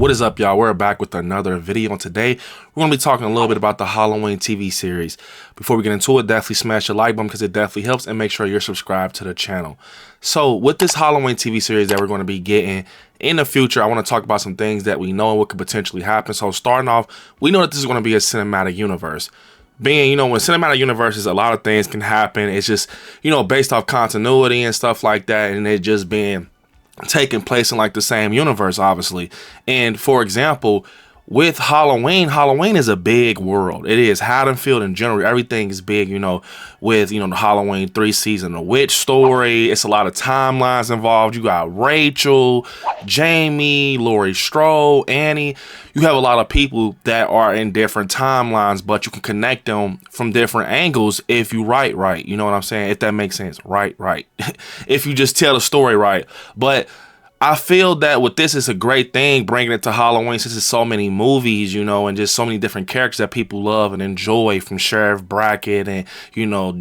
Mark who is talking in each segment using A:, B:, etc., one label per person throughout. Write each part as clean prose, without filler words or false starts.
A: What is up, y'all? We're back with another video, and today we're going to be talking a little bit about the Halloween TV series. Before we get into it, definitely smash the like button because it definitely helps, and make sure you're subscribed to the channel. So with this Halloween TV series that we're going to be getting in the future, I want to talk about some things that we know and what could potentially happen. So starting off, we know that this is going to be a cinematic universe. Being, when cinematic universes, a lot of things can happen. It's just, based off continuity and stuff like that, and it just being taking place in like the same universe, obviously. And for example, with Halloween is a big world. It is. Haddonfield in general, everything is big, with, the Halloween 3 season, the witch story. It's a lot of timelines involved. You got Rachel, Jamie, Laurie Strode, Annie. You have a lot of people that are in different timelines, but you can connect them from different angles if you write right. You know what I'm saying? If that makes sense. Right. If you just tell the story right. But I feel that with this, it's a great thing bringing it to Halloween, since there's so many movies, and just so many different characters that people love and enjoy, from Sheriff Brackett and,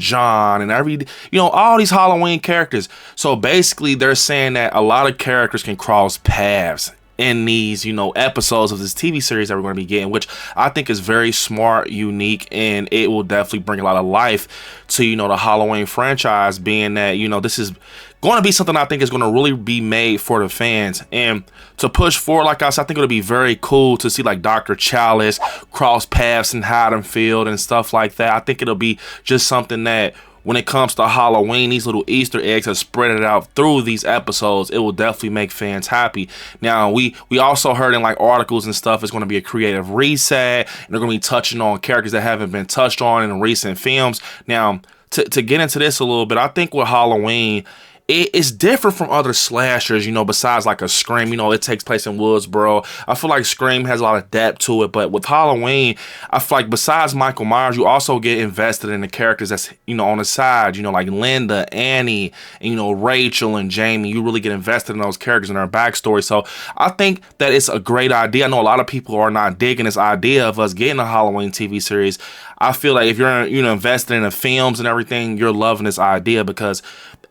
A: John and all these Halloween characters. So basically they're saying that a lot of characters can cross paths in these, episodes of this TV series that we're going to be getting, which I think is very smart, unique, and it will definitely bring a lot of life to, the Halloween franchise, being that, this is going to be something I think is going to really be made for the fans. And to push forward, like I said, I think it'll be very cool to see like Dr. Chalice cross paths in Haddonfield and stuff like that. I think it'll be just something that, when it comes to Halloween, these little Easter eggs are spread it out through these episodes. It will definitely make fans happy. Now, we also heard in like articles and stuff, it's going to be a creative reset, and they're going to be touching on characters that haven't been touched on in recent films. Now, to get into this a little bit, I think with Halloween, it's different from other slashers, besides like a Scream. It takes place in Woodsboro. I feel like Scream has a lot of depth to it, but with Halloween, I feel like besides Michael Myers, you also get invested in the characters that's, on the side, like Linda, Annie, and, Rachel and Jamie. You really get invested in those characters and their backstory. So I think that it's a great idea. I know a lot of people are not digging this idea of us getting a Halloween TV series. I feel like if you're, invested in the films and everything, you're loving this idea, because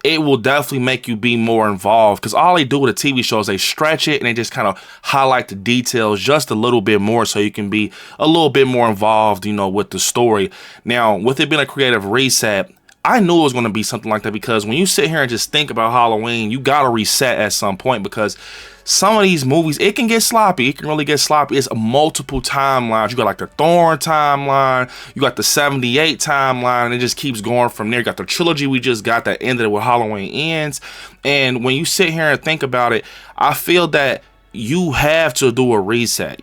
A: it will definitely make you be more involved, because all they do with a TV show is they stretch it and they just kind of highlight the details just a little bit more, so you can be a little bit more involved, with the story. Now, with it being a creative reset, I knew it was going to be something like that, because when you sit here and just think about Halloween, you got to reset at some point, because some of these movies, it can get sloppy. It can really get sloppy. It's multiple timelines. You got like the Thorn timeline. You got the 78 timeline. And it just keeps going from there. You got the trilogy we just got that ended with Halloween Ends. And when you sit here and think about it, I feel that you have to do a reset,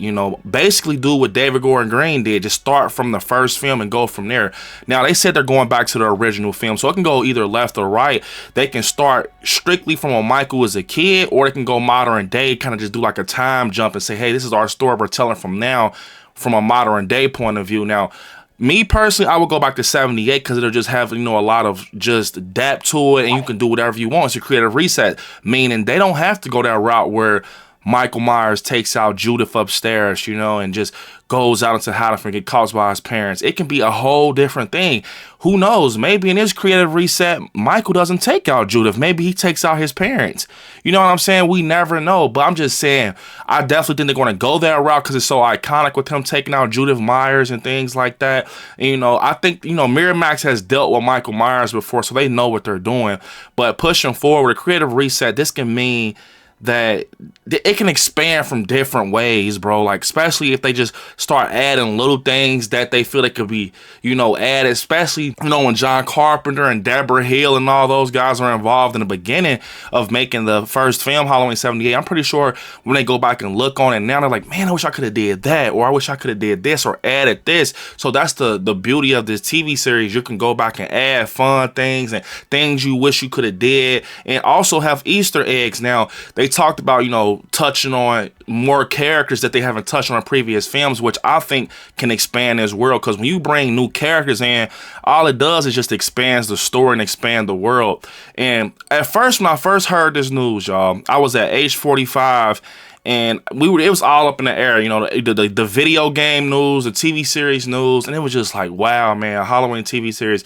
A: basically do what David Gordon Green did. Just start from the first film and go from there. Now, they said they're going back to the original film, so it can go either left or right. They can start strictly from when Michael was a kid, or they can go modern day, kind of just do like a time jump and say, hey, this is our story we're telling from now, from a modern day point of view. Now, me personally, I would go back to 78, because it'll just have, a lot of just depth to it, and you can do whatever you want. It's a creative reset, meaning they don't have to go that route where Michael Myers takes out Judith upstairs, and just goes out into Haddonfield and get caught by his parents. It can be a whole different thing. Who knows? Maybe in his creative reset, Michael doesn't take out Judith. Maybe he takes out his parents. You know what I'm saying? We never know. But I'm just saying, I definitely think they're going to go that route, because it's so iconic with him taking out Judith Myers and things like that. And, I think, Miramax has dealt with Michael Myers before, so they know what they're doing. But pushing forward, a creative reset, this can mean that it can expand from different ways, bro. Like, especially if they just start adding little things that they feel they could be, added, especially, when John Carpenter and Deborah Hill and all those guys are involved in the beginning of making the first film, Halloween 78. I'm pretty sure when they go back and look on it now, they're like, man, I wish I could have did that, or I wish I could have did this or added this. So that's the beauty of this TV series. You can go back and add fun things and things you wish you could have did, and also have Easter eggs. Now, they talked about, touching on more characters that they haven't touched on in previous films, which I think can expand this world, because when you bring new characters in, all it does is just expands the story and expand the world. And at first, when I first heard this news, y'all, I was at age 45, and it was all up in the air, the video game news, the TV series news, and it was just like, wow, man, a Halloween TV series.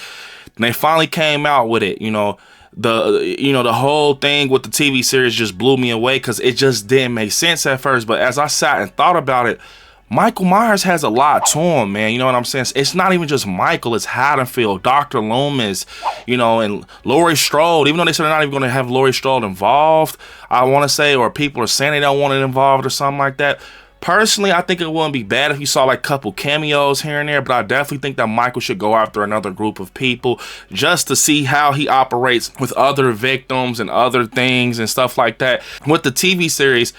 A: And they finally came out with it, the whole thing with the TV series just blew me away because it just didn't make sense at first. But as I sat and thought about it, Michael Myers has a lot to him, man. You know what I'm saying? It's not even just Michael. It's Haddonfield, Dr. Loomis, and Laurie Strode. Even though they said they're not even going to have Laurie Strode involved, I want to say, or people are saying they don't want it involved or something like that. Personally, I think it wouldn't be bad if you saw like a couple cameos here and there, but I definitely think that Michael should go after another group of people just to see how he operates with other victims and other things and stuff like that. With the TV series,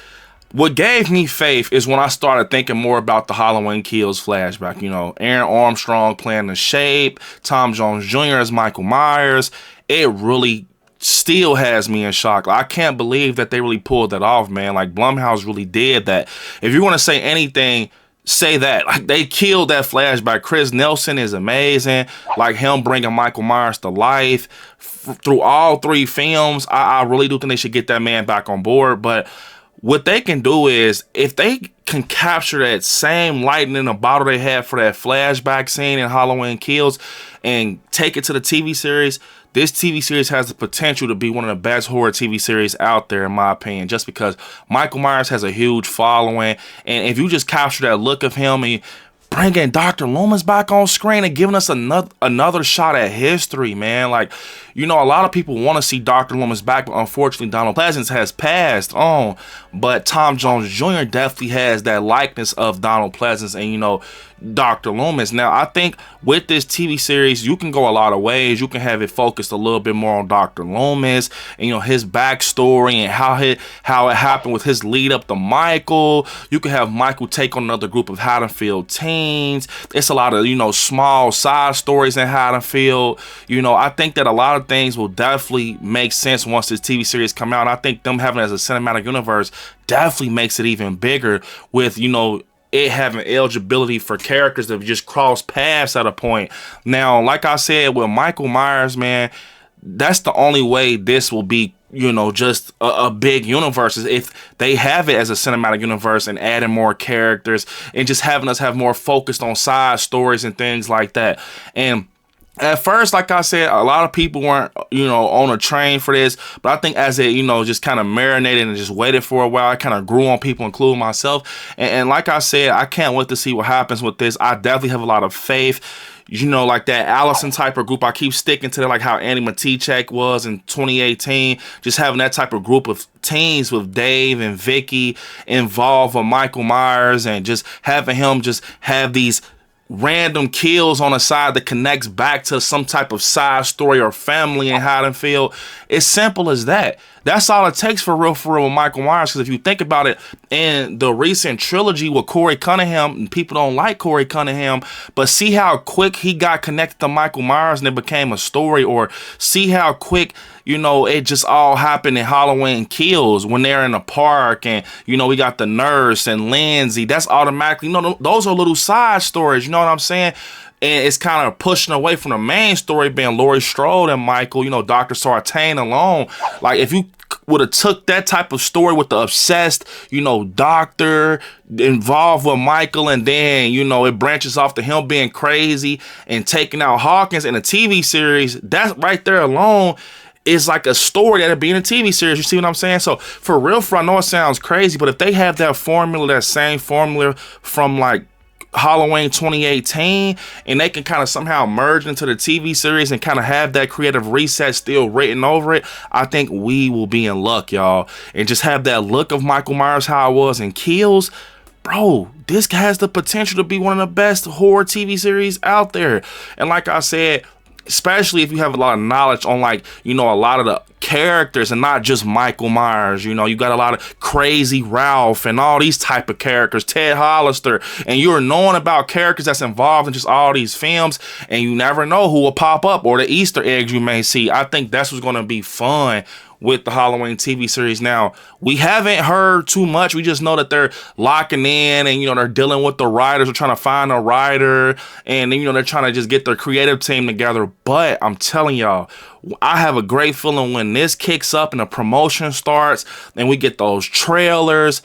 A: what gave me faith is when I started thinking more about the Halloween Kills flashback. Aaron Armstrong playing the Shape, Tom Jones Jr. as Michael Myers. It really still has me in shock. I can't believe that they really pulled that off, man. Like, Blumhouse really did that. If you're going to say anything, say that. Like, they killed that flashback. Chris Nelson is amazing. Like, him bringing Michael Myers to life through all 3 films. I really do think they should get that man back on board. But what they can do is, if they can capture that same lightning in a bottle they had for that flashback scene in Halloween Kills and take it to the TV series, this TV series has the potential to be one of the best horror TV series out there, in my opinion, just because Michael Myers has a huge following. And if you just capture that look of him and bringing Dr. Loomis back on screen and giving us another shot at history, man. Like, a lot of people want to see Dr. Loomis back, but unfortunately Donald Pleasence has passed on. But Tom Jones Jr. definitely has that likeness of Donald Pleasence and, Dr. Loomis. Now, I think with this TV series, you can go a lot of ways. You can have it focused a little bit more on Dr. Loomis and, his backstory and how it happened with his lead up to Michael. You can have Michael take on another group of Haddonfield teens. It's a lot of, small side stories in Haddonfield. I think that a lot of things will definitely make sense once this TV series come out. And I think them having it as a cinematic universe definitely makes it even bigger with, it having eligibility for characters that just cross paths at a point. Now, like I said, with Michael Myers, man, that's the only way this will be, just a big universe, is if they have it as a cinematic universe and adding more characters and just having us have more focused on side stories and things like that. And at first, like I said, a lot of people weren't, on a train for this. But I think as it, just kind of marinated and just waited for a while, it kind of grew on people, including myself. And like I said, I can't wait to see what happens with this. I definitely have a lot of faith. Like that Allison type of group, I keep sticking to that, like how Annie Matichak was in 2018. Just having that type of group of teens with Dave and Vicky involved with Michael Myers and just having him just have these random kills on the side that connects back to some type of side story or family in Haddonfield. It's simple as that. That's all it takes for real with Michael Myers. Because if you think about it, in the recent trilogy with Corey Cunningham, and people don't like Corey Cunningham, but see how quick he got connected to Michael Myers and it became a story, or see how quick, it just all happened in Halloween Kills when they're in the park and, we got the nurse and Lindsay. That's automatically, those are little side stories, you know what I'm saying? And it's kind of pushing away from the main story being Laurie Strode and Michael, Dr. Sartain alone. Like, if you would have took that type of story with the obsessed, doctor involved with Michael, and then, it branches off to him being crazy and taking out Hawkins in a TV series, that right there alone is like a story that'd be in a TV series. You see what I'm saying? So for real, I know it sounds crazy, but if they have that formula, that same formula from like Halloween 2018, and they can kind of somehow merge into the TV series and kind of have that creative reset still written over it, I think we will be in luck, y'all. And just have that look of Michael Myers how it was in Kills. Bro, this has the potential to be one of the best horror TV series out there. And like I said, especially if you have a lot of knowledge on, like, a lot of the characters and not just Michael Myers. You got a lot of Crazy Ralph and all these type of characters, Ted Hollister, and you're knowing about characters that's involved in just all these films, and you never know who will pop up or the Easter eggs you may see. I think that's what's going to be fun with the Halloween TV series. Now, we haven't heard too much. We just know that they're locking in and, they're dealing with the writers. They're trying to find a writer, and then, they're trying to just get their creative team together. But I'm telling y'all, I have a great feeling when this kicks up and the promotion starts and we get those trailers,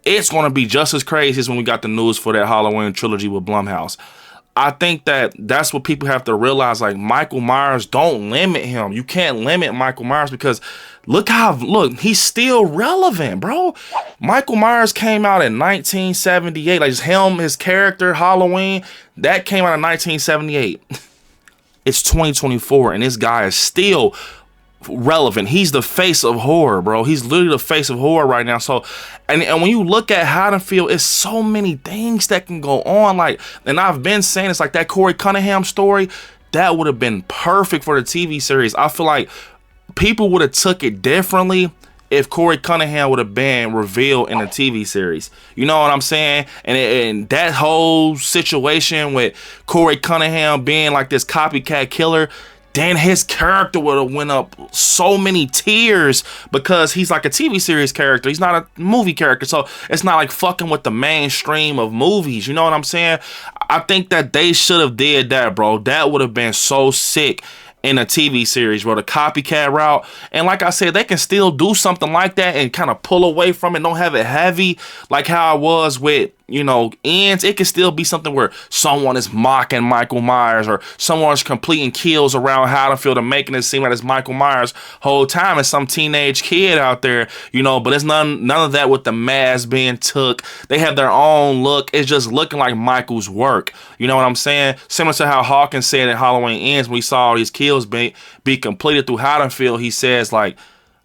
A: it's going to be just as crazy as when we got the news for that Halloween trilogy with Blumhouse. I think that that's what people have to realize. Like, Michael Myers, don't limit him. You can't limit Michael Myers because look, he's still relevant, bro. Michael Myers came out in 1978. Like, just him, his character, Halloween, that came out in 1978. It's 2024 and this guy is still relevant. He's the face of horror, bro. He's literally the face of horror right now. So, and when you look at Haddonfield, it's so many things that can go on. Like, and I've been saying, it's like that Corey Cunningham story, that would have been perfect for the TV series. I feel like people would have took it differently if Corey Cunningham would have been revealed in the TV series. You know what I'm saying? And that whole situation with Corey Cunningham being like this copycat killer, then his character would have went up so many tiers because he's like a TV series character. He's not a movie character. So it's not like fucking with the mainstream of movies. You know what I'm saying? I think that they should have did that, bro. That would have been so sick in a TV series, bro, the copycat route. And like I said, they can still do something like that and kind of pull away from it, don't have it heavy like how it was with, you know, Ends. It can still be something where someone is mocking Michael Myers or someone's completing kills around Haddonfield and making it seem like it's Michael Myers whole time. It's some teenage kid out there, you know, but it's none of that with the mask being took. They have their own look. It's just looking like Michael's work. You know what I'm saying? Similar to how Hawkins said in Halloween Ends, when we saw all these kills be completed through Haddonfield, he says, like,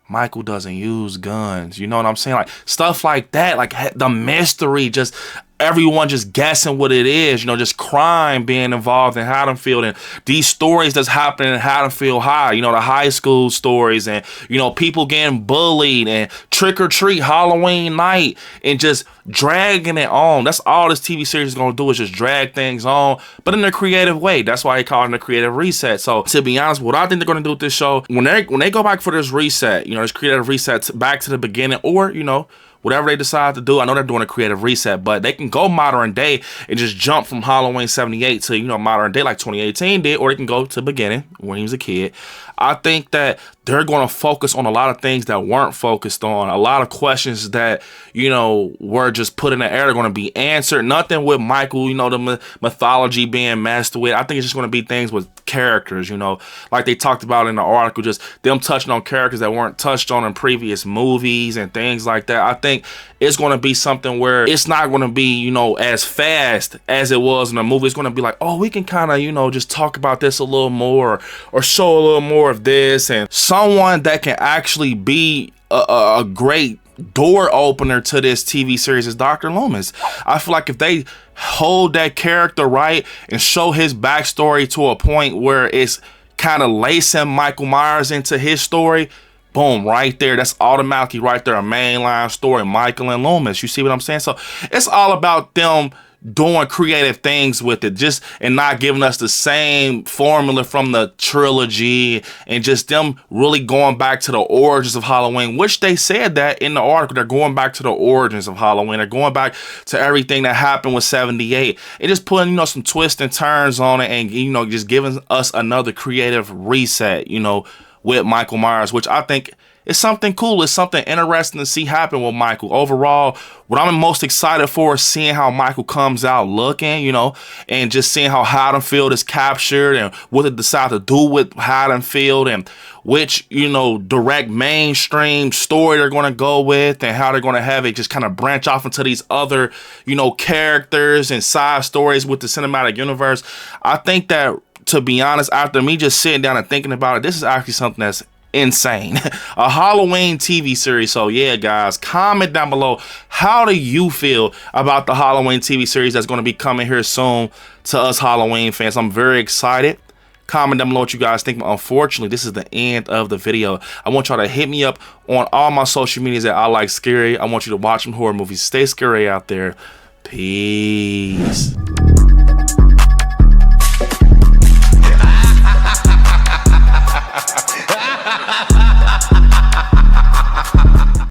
A: Michael doesn't use guns. You know what I'm saying? Like, stuff like that, like the mystery, just everyone just guessing what it is, you know, just crime being involved in Haddonfield and these stories that's happening in Haddonfield High, you know, the high school stories and, you know, people getting bullied and trick or treat Halloween night and just dragging it on. That's all this TV series is going to do, is just drag things on, but in a creative way. That's why they call it a creative reset. So to be honest, what I think they're going to do with this show, when they go back for this reset, you know, this creative reset back to the beginning, or, you know, whatever they decide to do. I know they're doing a creative reset, but they can go modern day and just jump from Halloween 78 to, you know, modern day like 2018 did, or they can go to the beginning when he was a kid. I think that they're going to focus on a lot of things that weren't focused on. A lot of questions that, you know, were just put in the air are going to be answered. Nothing with Michael, you know, the mythology being messed with. I think it's just going to be things with characters, you know, like they talked about in the article, just them touching on characters that weren't touched on in previous movies and things like that. I think it's going to be something where it's not going to be, you know, as fast as it was in the movie. It's going to be like, oh, we can kind of, you know, just talk about this a little more or show a little more of this, and someone that can actually be a great door opener to this TV series is Dr. Lumis. I feel like if they hold that character right and show his backstory to a point where it's kind of lacing Michael Myers into his story, boom, right there, that's automatically right there a mainline story, Michael and Lumis. You see what I'm saying? So it's all about them doing creative things with it, just and not giving us the same formula from the trilogy, and just them really going back to the origins of Halloween, which they said that in the article. They're going back to the origins of Halloween. They're going back to everything that happened with 78 and just putting, you know, some twists and turns on it, and, you know, just giving us another creative reset, you know, with Michael Myers, which I think is something cool. It's something interesting to see happen with Michael. Overall, what I'm most excited for is seeing how Michael comes out looking, you know, and just seeing how Haddonfield is captured and what they decide to do with Haddonfield and which, you know, direct mainstream story they're going to go with, and how they're going to have it just kind of branch off into these other, you know, characters and side stories with the cinematic universe. I think that, to be honest, after me just sitting down and thinking about it, this is actually something that's insane. A Halloween TV series. So yeah, guys, comment down below, how do you feel about the Halloween TV series that's going to be coming here soon to us Halloween fans? I'm very excited. Comment down below what you guys think. Unfortunately, this is the end of the video. I want y'all to hit me up on all my social medias at ILIKESCARY. I want you to watch some horror movies. Stay scary out there. Peace.